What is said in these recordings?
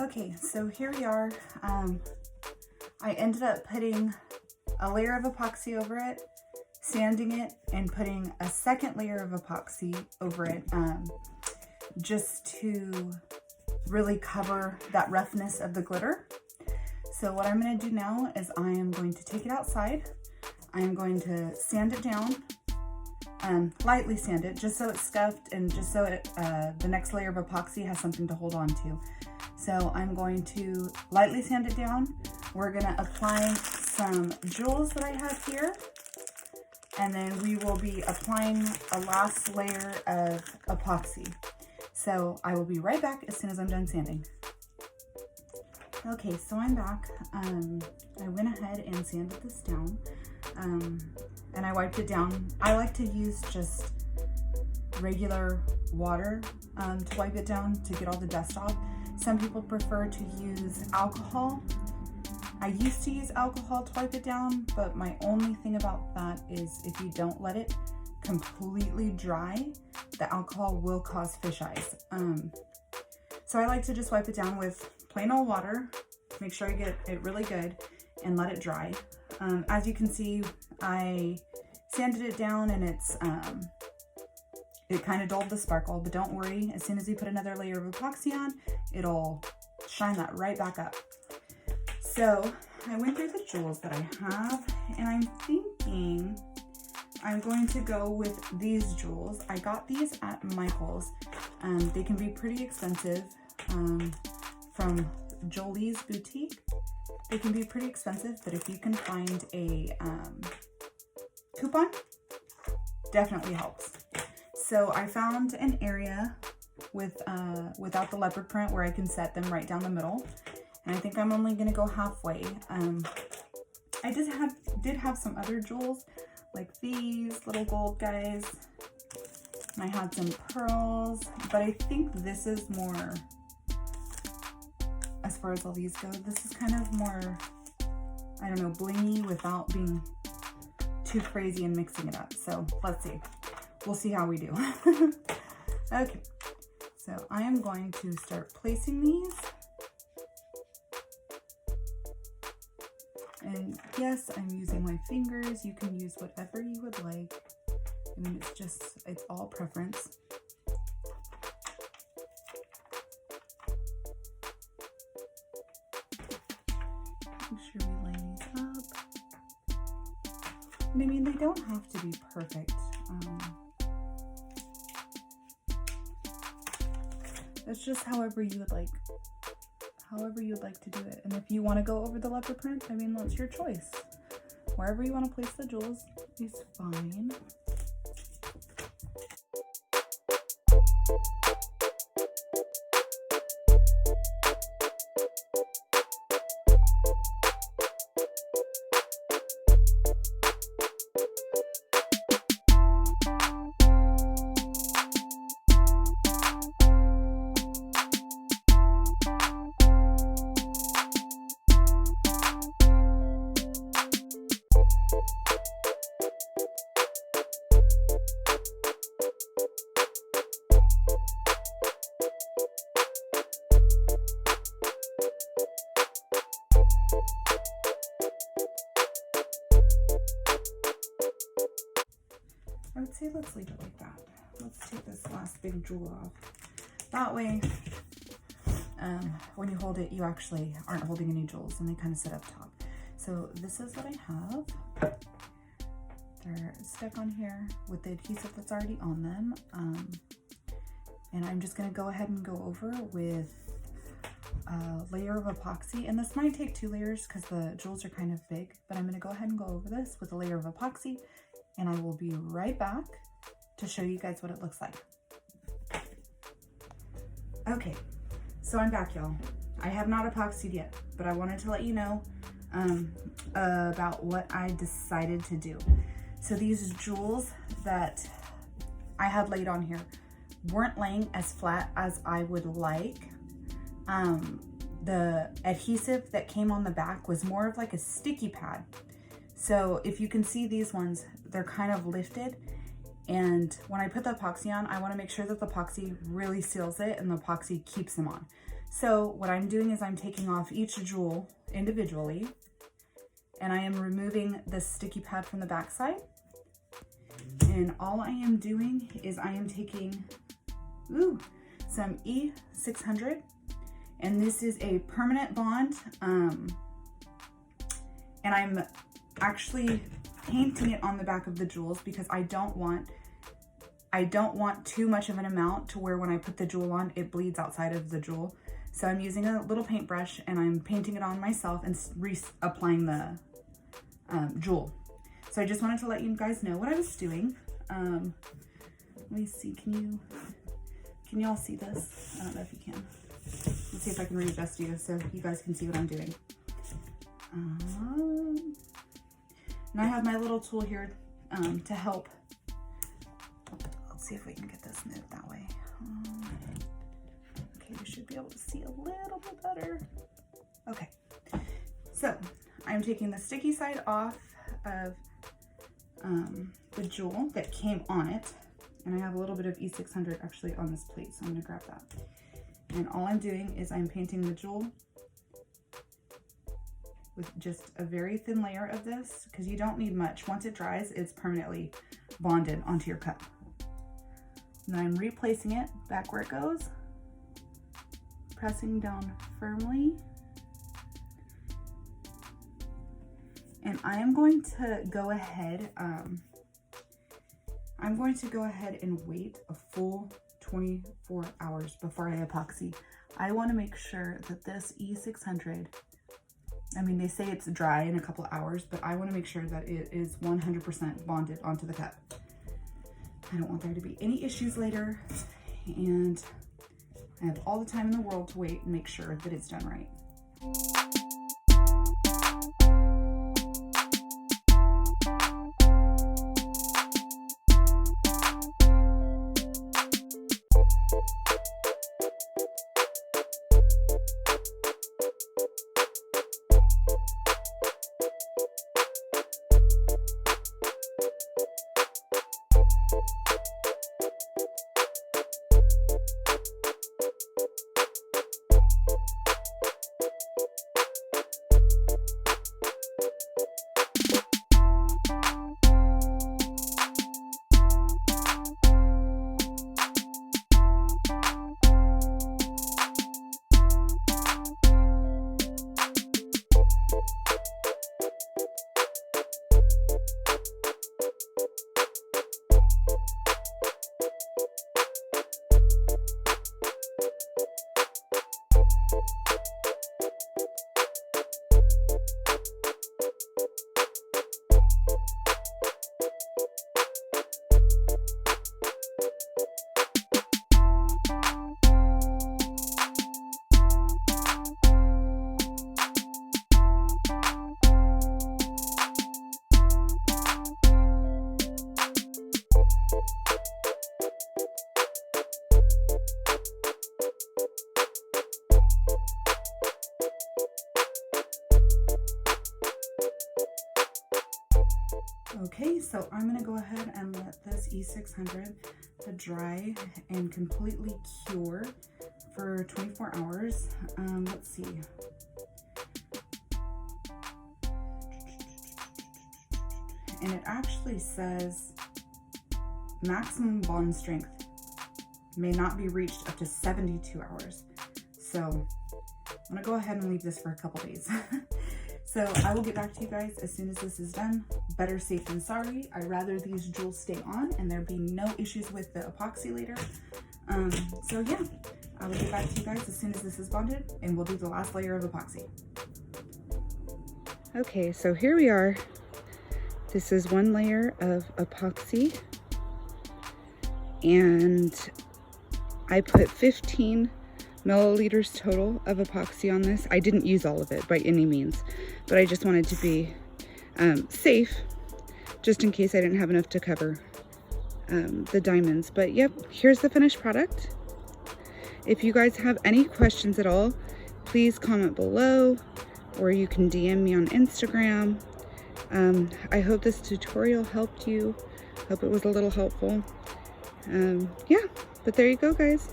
Okay, so here we are. I ended up putting a layer of epoxy over it, sanding it, and putting a second layer of epoxy over it, just to really cover that roughness of the glitter. So what I'm going to do now is I am going to take it outside. I am going to sand it down, lightly sand it, just so it's scuffed and just so it, the next layer of epoxy has something to hold on to. So I'm going to lightly sand it down. We're going to apply some jewels that I have here, and then we will be applying a last layer of epoxy. So I will be right back as soon as I'm done sanding. Okay, so I'm back. I went ahead and sanded this down, and I wiped it down. I like to use just regular water to wipe it down to get all the dust off. Some people prefer to use alcohol. I used to use alcohol to wipe it down, but my only thing about that is if you don't let it completely dry, the alcohol will cause fish eyes. So I like to just wipe it down with plain old water, make sure I get it really good, and let it dry. As you can see, I sanded it down and it kind of dulled the sparkle, but don't worry, as soon as you put another layer of epoxy on, it'll shine that right back up. So I went through the jewels that I have, and I'm thinking I'm going to go with these jewels. I got these at Michael's. They can be pretty expensive, from JessLee's boutique. They can be pretty expensive, but if you can find a coupon, definitely helps. So I found an area with without the leopard print where I can set them right down the middle, and I think I'm only going to go halfway. I did have some other jewels like these little gold guys, and I had some pearls, but I think this is more, as far as all these go, this is kind of more, I don't know, blingy without being too crazy and mixing it up. So let's see. We'll see how we do. Okay, so I am going to start placing these. And yes, I'm using my fingers. You can use whatever you would like. I mean, it's all preference. Make sure we line these up. And I mean, they don't have to be perfect. It's just however you would like to do it. And if you want to go over the leopard print, I mean, that's your choice. Wherever you want to place the jewels is fine. I would say let's leave it like that. Let's take this last big jewel off. That way, when you hold it, you actually aren't holding any jewels and they kind of sit up top. So this is what I have. They're stuck on here with the adhesive that's already on them. And I'm just gonna go ahead and go over with a layer of epoxy. And this might take 2 layers because the jewels are kind of big, but I'm gonna go ahead and go over this with a layer of epoxy, and I will be right back to show you guys what it looks like. Okay, so I'm back, y'all. I have not epoxied yet, but I wanted to let you know about what I decided to do. So these jewels that I had laid on here weren't laying as flat as I would like. The adhesive that came on the back was more of like a sticky pad. So if you can see these ones, they're kind of lifted. And when I put the epoxy on, I want to make sure that the epoxy really seals it and the epoxy keeps them on. So what I'm doing is I'm taking off each jewel individually, and I am removing the sticky pad from the back side. And all I am doing is I am taking some E600, and this is a permanent bond, and I'm actually painting it on the back of the jewels because I don't want too much of an amount to where when I put the jewel on, it bleeds outside of the jewel. So I'm using a little paintbrush and I'm painting it on myself and reapplying the jewel. So I just wanted to let you guys know what I was doing. Let me see, can y'all see this? I don't know if you can. Let's see if I can readjust you so you guys can see what I'm doing. And I have my little tool here to help. Let's see if we can get this moved that way. Okay, we should be able to see a little bit better. Okay, so I'm taking the sticky side off of the jewel that came on it, and I have a little bit of E600 actually on this plate, so I'm gonna grab that. And all I'm doing is I'm painting the jewel with just a very thin layer of this, because you don't need much. Once it dries, it's permanently bonded onto your cup. And then I'm replacing it back where it goes, pressing down firmly. And I am going to go ahead, and wait a full 24 hours before I epoxy. I want to make sure that this E600, I mean, they say it's dry in a couple hours, but I want to make sure that it is 100% bonded onto the cup. I don't want there to be any issues later, and I have all the time in the world to wait and make sure that it's done right. Okay, so I'm gonna go ahead and let this E600 to dry and completely cure for 24 hours. Let's see. And it actually says maximum bond strength may not be reached up to 72 hours. So I'm gonna go ahead and leave this for a couple days. So I will get back to you guys as soon as this is done. Better safe than sorry. I'd rather these jewels stay on and there be no issues with the epoxy later. So yeah, I will get back to you guys as soon as this is bonded, and we'll do the last layer of epoxy. Okay, so here we are. This is one layer of epoxy, and I put 15 milliliters total of epoxy on this. I didn't use all of it by any means, but I just wanted to be safe, just in case I didn't have enough to cover the diamonds. But yep, here's the finished product. If you guys have any questions at all, please comment below, or you can DM me on Instagram. I hope this tutorial helped you. Hope it was a little helpful. Yeah, but there you go, guys.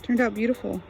Turned out beautiful.